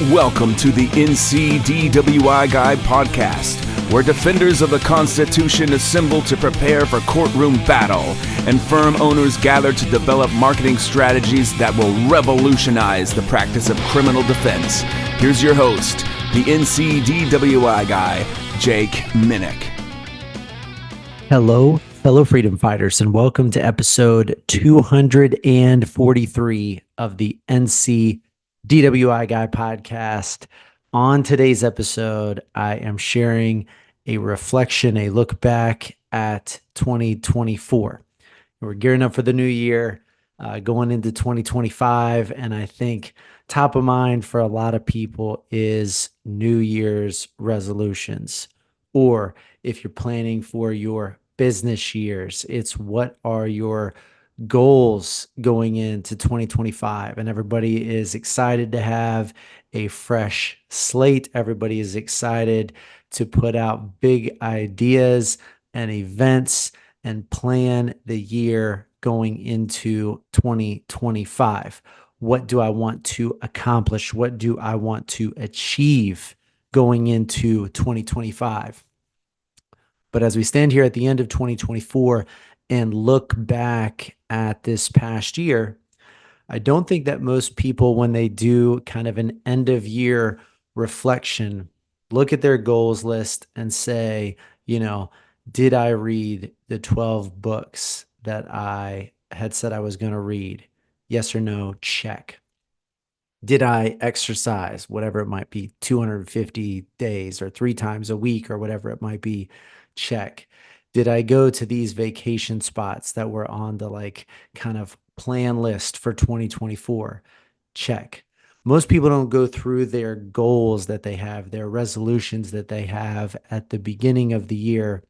Welcome to the NCDWI Guide podcast, where defenders of the Constitution assemble to prepare for courtroom battle and firm owners gather to develop marketing strategies that will revolutionize the practice of criminal defense. Here's your host, the NCDWI guy, Jake Minnick. Hello, fellow freedom fighters, and welcome to episode 243 of the NCDWI Guy podcast. On today's episode, I am sharing a reflection, a look back at 2024. We're gearing up for the new year, going into 2025, and I think top of mind for a lot of people is New Year's resolutions, or if you're planning for your business years, it's what are your goals going into 2025. And everybody is excited to have a fresh slate. Everybody is excited to put out big ideas and events and plan the year going into 2025. What do I want to accomplish? What do I want to achieve going into 2025? But as we stand here at the end of 2024 and look back at this past year, I don't think that most people, when they do kind of an end of year reflection, look at their goals list and say, did I read the 12 books that I had said I was going to read? Yes or no? Check. Did I exercise, whatever it might be, 250 days or 3 times a week or whatever it might be? Check. Did I go to these vacation spots that were on the kind of plan list for 2024? Check. Most people don't go through their goals that they have, their resolutions that they have at the beginning of the year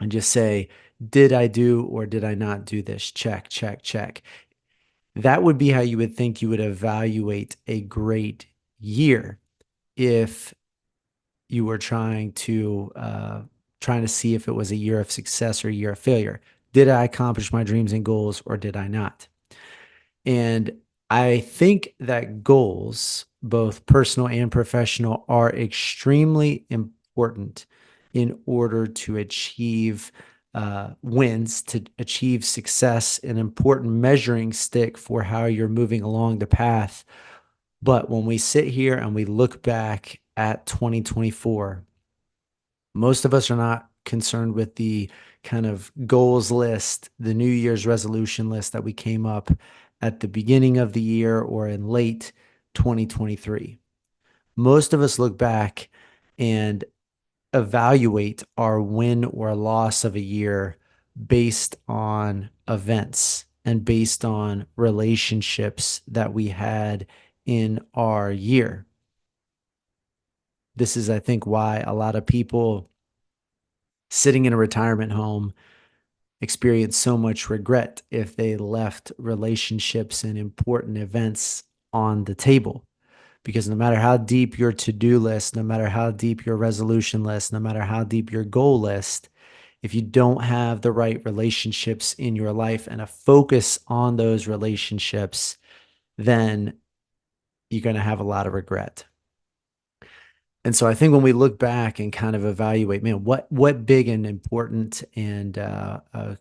and just say, did I do or did I not do this? Check, check, check. That would be how you would think you would evaluate a great year if you were trying to see if it was a year of success or a year of failure. Did I accomplish my dreams and goals or did I not? And I think that goals, both personal and professional, are extremely important in order to achieve wins, to achieve success, an important measuring stick for how you're moving along the path. But when we sit here and we look back at 2024, most of us are not concerned with the kind of goals list, the New Year's resolution list that we came up at the beginning of the year or in late 2023. Most of us look back and evaluate our win or loss of a year based on events and based on relationships that we had in our year. This is, I think, why a lot of people sitting in a retirement home experience so much regret if they left relationships and important events on the table. Because no matter how deep your to-do list, no matter how deep your resolution list, no matter how deep your goal list, if you don't have the right relationships in your life and a focus on those relationships, then you're going to have a lot of regret. And so I think when we look back and kind of evaluate, what big and important and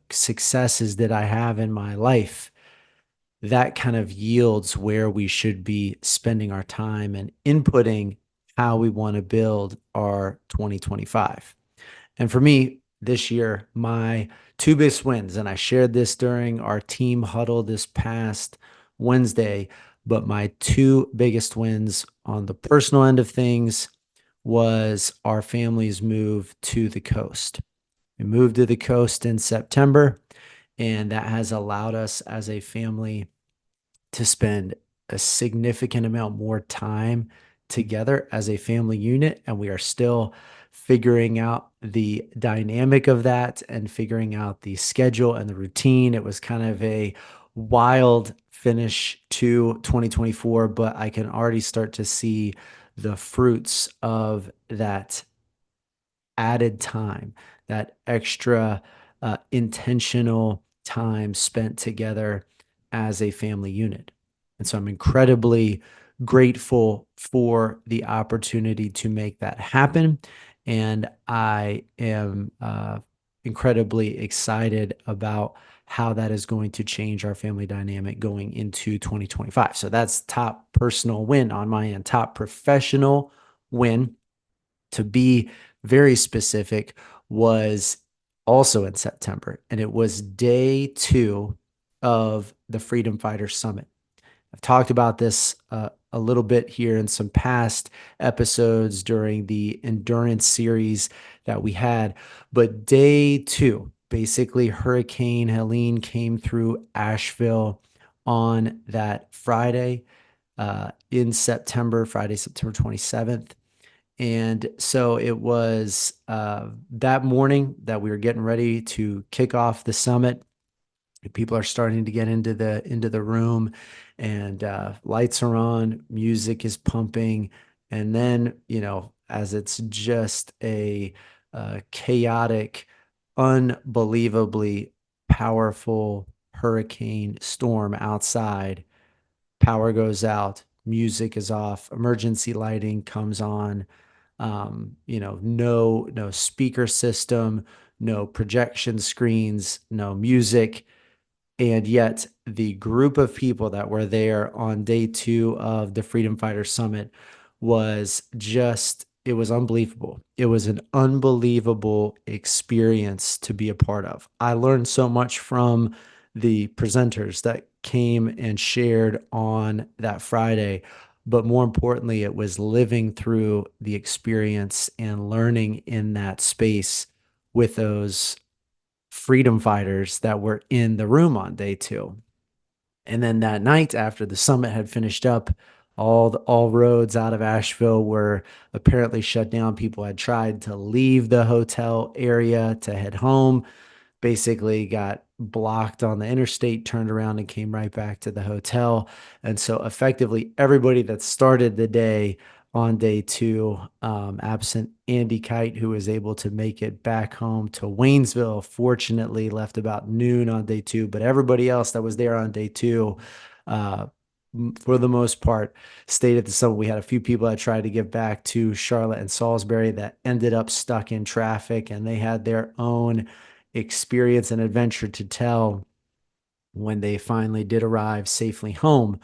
successes did I have in my life, that kind of yields where we should be spending our time and inputting how we want to build our 2025. And for me, this year, my 2 biggest wins, and I shared this during our team huddle this past Wednesday, but my 2 biggest wins on the personal end of things was our family's move to the coast. We moved to the coast in September, and that has allowed us as a family to spend a significant amount more time together as a family unit. And we are still figuring out the dynamic of that and figuring out the schedule and the routine. It was kind of a wild finish to 2024, but I can already start to see the fruits of that added time, that extra intentional time spent together as a family unit. And so I'm incredibly grateful for the opportunity to make that happen. And I am incredibly excited about how that is going to change our family dynamic going into 2025. So that's top personal win on my end. Top professional win, to be very specific, was also in September, and it was day 2 of the Freedom Fighter Summit. I've talked about this a little bit here in some past episodes during the endurance series that we had. But day 2, basically, Hurricane Helene came through Asheville on that Friday in September, Friday, September 27th. And so it was that morning that we were getting ready to kick off the summit. People are starting to get into the room, and lights are on, music is pumping, and then, as it's just a chaotic, unbelievably powerful hurricane storm outside, power goes out, music is off, emergency lighting comes on. No speaker system, no projection screens, no music. And yet, the group of people that were there on day 2 of the Freedom Fighter Summit it was unbelievable. It was an unbelievable experience to be a part of. I learned so much from the presenters that came and shared on that Friday. But more importantly, it was living through the experience and learning in that space with those freedom fighters that were in the room on day 2. And then that night, after the summit had finished up, all roads out of Asheville were apparently shut down. People had tried to leave the hotel area to head home, basically got blocked on the interstate, turned around and came right back to the hotel. And so effectively everybody that started the day on day 2, absent Andy Kite, who was able to make it back home to Waynesville, fortunately left about noon on day 2, but everybody else that was there on day 2, for the most part, stayed at the summit. We had a few people that tried to get back to Charlotte and Salisbury that ended up stuck in traffic, and they had their own experience and adventure to tell when they finally did arrive safely home.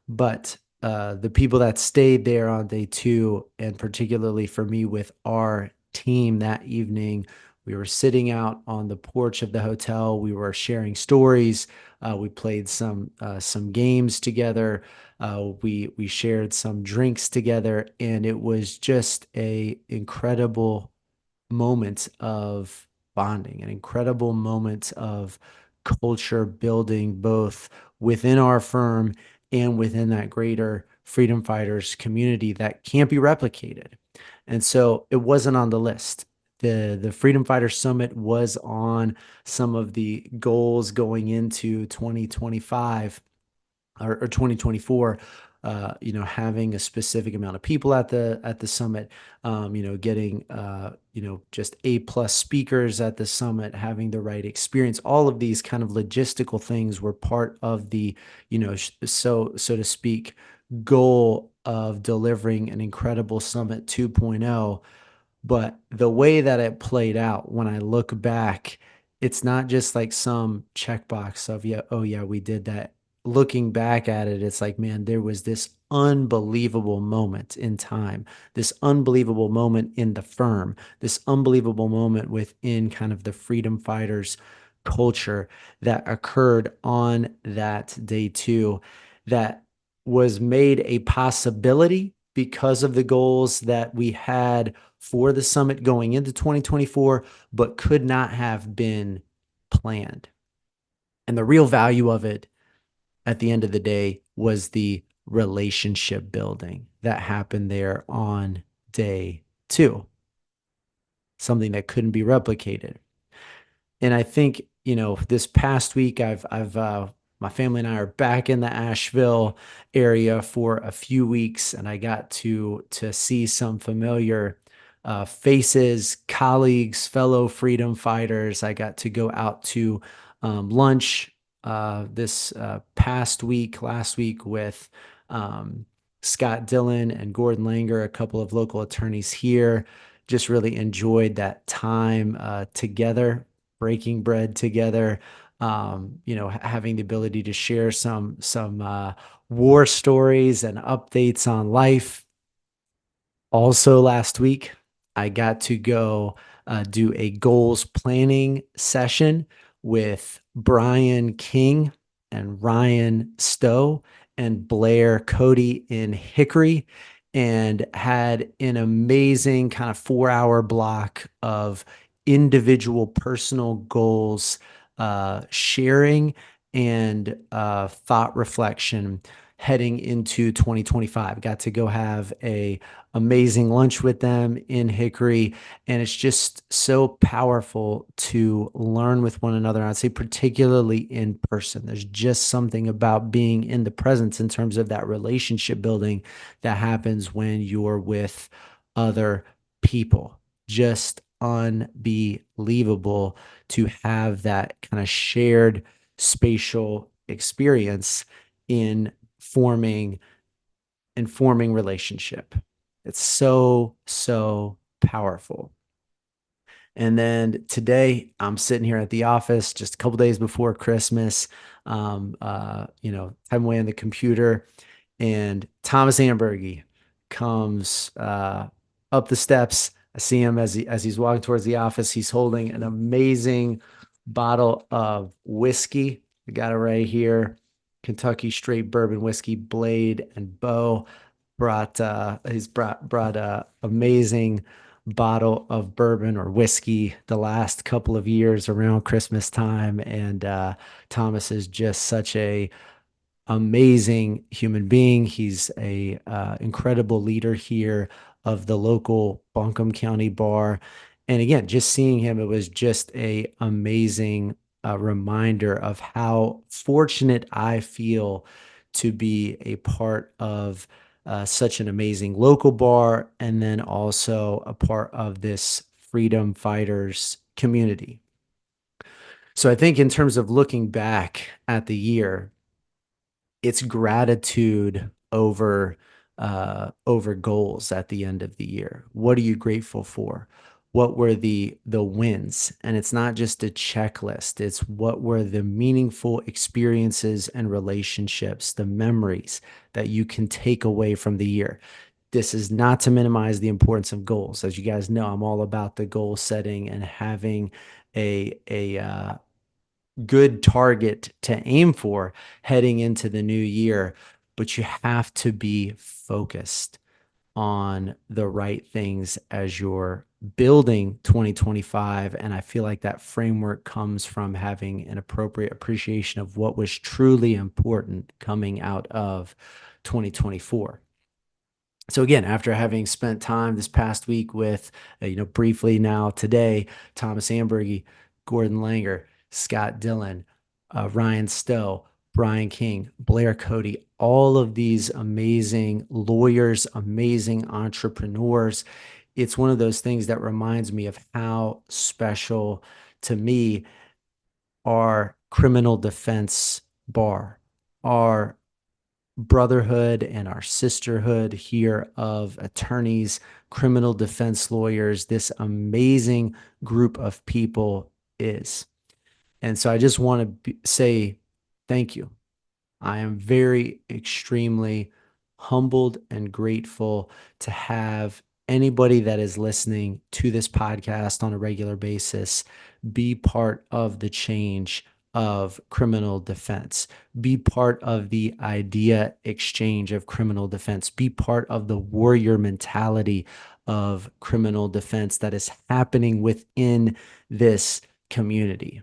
But the people that stayed there on day 2, and particularly for me with our team that evening, we were sitting out on the porch of the hotel. We were sharing stories. We played some games together. We shared some drinks together, and it was just a incredible moment of bonding, an incredible moment of culture building, both within our firm and within that greater freedom fighters community that can't be replicated. And so it wasn't on the list. The Freedom Fighter Summit was on some of the goals going into 2025 or 2024. Having a specific amount of people at the summit, getting just A+ speakers at the summit, having the right experience. All of these kind of logistical things were part of the, so to speak, goal of delivering an incredible Summit 2.0. But the way that it played out, when I look back, it's not just like some checkbox of, yeah, oh yeah, we did that. Looking back at it, it's like, man, there was this unbelievable moment in time, this unbelievable moment in the firm, this unbelievable moment within kind of the freedom fighters culture that occurred on that day 2, that was made a possibility because of the goals that we had for the summit going into 2024, but could not have been planned. And the real value of it at the end of the day was the relationship building that happened there on day 2, something that couldn't be replicated. And I think, this past week, my family and I are back in the Asheville area for a few weeks, and I got to see some familiar faces, colleagues, fellow freedom fighters. I got to go out to lunch this last week with Scott Dillon and Gordon Langer, a couple of local attorneys here. Just really enjoyed that time together, breaking bread together. Having the ability to share some war stories and updates on life. Also, last week, I got to go do a goals planning session with Brian King and Ryan Stowe and Blair Cody in Hickory, and had an amazing kind of 4 hour block of individual personal goals sharing and thought reflection heading into 2025. Got to go have a amazing lunch with them in Hickory. And it's just so powerful to learn with one another. I'd say particularly in person. There's just something about being in the presence in terms of that relationship building that happens when you're with other people. Just unbelievable to have that kind of shared spatial experience in forming relationship. It's so, so powerful. And then today I'm sitting here at the office just a couple days before Christmas, time away on the computer, and Thomas Ambergy comes up the steps. I see him as he's walking towards the office. He's holding an amazing bottle of whiskey. I got it right here. Kentucky Straight Bourbon Whiskey, Blade and Bow. He's brought a amazing bottle of bourbon or whiskey the last couple of years around Christmas time. And Thomas is just such a amazing human being. He's a incredible leader here of the local Buncombe County Bar. And again, just seeing him, it was just a amazing reminder of how fortunate I feel to be a part of such an amazing local bar, and then also a part of this freedom fighters community. So I think in terms of looking back at the year, it's gratitude over goals at the end of the year. What are you grateful for? What were the wins? And it's not just a checklist. It's what were the meaningful experiences and relationships, the memories that you can take away from the year. This is not to minimize the importance of goals. As you guys know, I'm all about the goal setting and having a good target to aim for heading into the new year, but you have to be focused on the right things as you're building 2025. And I feel like that framework comes from having an appropriate appreciation of what was truly important coming out of 2024. So again, after having spent time this past week with, briefly now today, Thomas Ambergy, Gordon Langer, Scott Dillon, Ryan Stowe, Brian King, Blair Cody, all of these amazing lawyers, amazing entrepreneurs. It's one of those things that reminds me of how special to me our criminal defense bar, our brotherhood and our sisterhood here of attorneys, criminal defense lawyers, this amazing group of people is. And so I just want to say thank you. I am very extremely humbled and grateful to have anybody that is listening to this podcast on a regular basis be part of the change of criminal defense, be part of the idea exchange of criminal defense, be part of the warrior mentality of criminal defense that is happening within this community.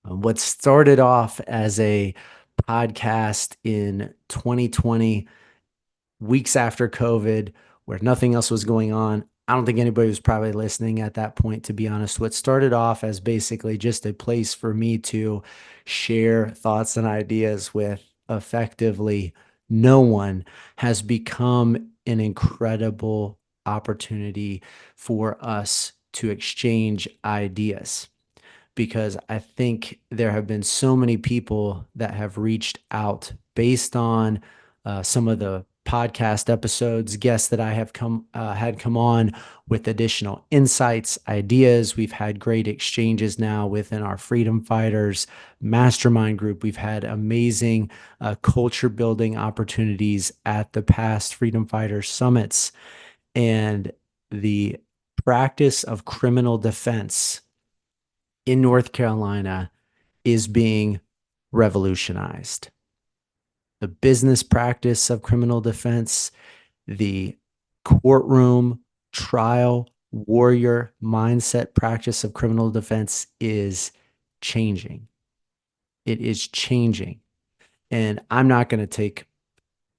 What started off as a podcast in 2020, weeks after COVID, where nothing else was going on. I don't think anybody was probably listening at that point, to be honest. What started off as basically just a place for me to share thoughts and ideas with effectively no one has become an incredible opportunity for us to exchange ideas. Because I think there have been so many people that have reached out based on some of the podcast episodes, guests that I have had come on with additional insights, ideas. We've had great exchanges now within our Freedom Fighters mastermind group. We've had amazing culture building opportunities at the past Freedom Fighters summits, and the practice of criminal defense in North Carolina is being revolutionized. The business practice of criminal defense, the courtroom trial warrior mindset practice of criminal defense is changing. It is changing. And I'm not going to take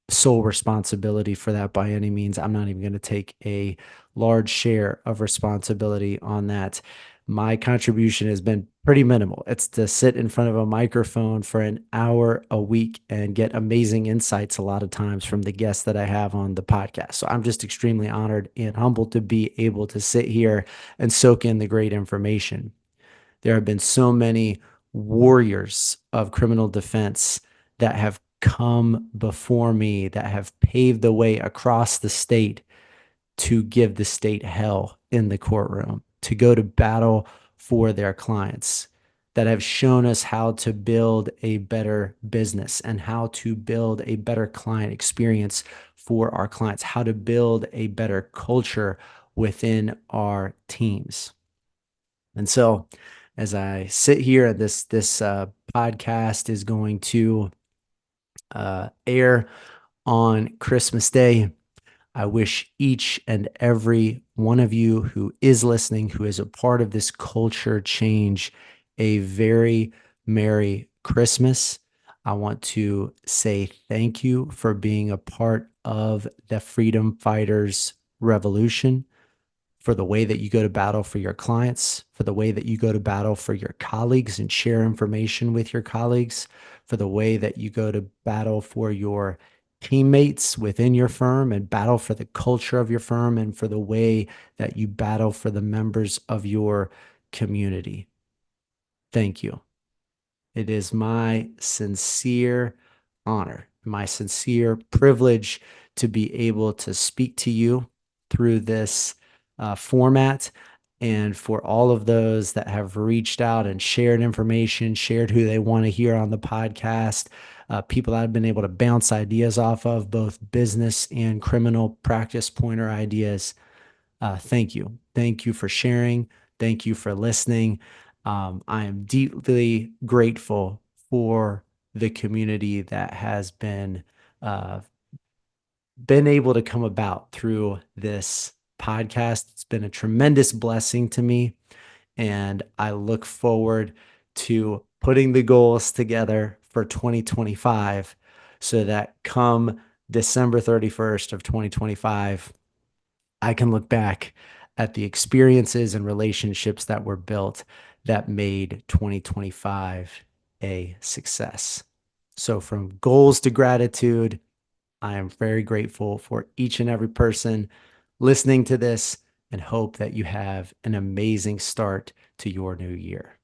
sole responsibility for that by any means. I'm not even going to take a large share of responsibility on that. My contribution has been pretty minimal. It's to sit in front of a microphone for an hour a week and get amazing insights a lot of times from the guests that I have on the podcast. So I'm just extremely honored and humbled to be able to sit here and soak in the great information. There have been so many warriors of criminal defense that have come before me, that have paved the way across the state to give the state hell in the courtroom, to go to battle for their clients, that have shown us how to build a better business and how to build a better client experience for our clients, how to build a better culture within our teams. And so as I sit here, this podcast is going to air on Christmas Day. I wish each and every one of you who is listening, who is a part of this culture change, a very Merry Christmas. I want to say thank you for being a part of the Freedom Fighters revolution, for the way that you go to battle for your clients, for the way that you go to battle for your colleagues and share information with your colleagues, for the way that you go to battle for your teammates within your firm and battle for the culture of your firm, and for the way that you battle for the members of your community. Thank you. It is my sincere honor, my sincere privilege to be able to speak to you through this format. And for all of those that have reached out and shared information, shared who they want to hear on the podcast, people that I've been able to bounce ideas off of, both business and criminal practice pointer ideas. Thank you. Thank you for sharing. Thank you for listening. I am deeply grateful for the community that has been able to come about through this podcast. It's been a tremendous blessing to me, and I look forward to putting the goals together for 2025 so that come December 31st of 2025, I can look back at the experiences and relationships that were built that made 2025 a success. So from goals to gratitude, I am very grateful for each and every person listening to this, and hope that you have an amazing start to your new year.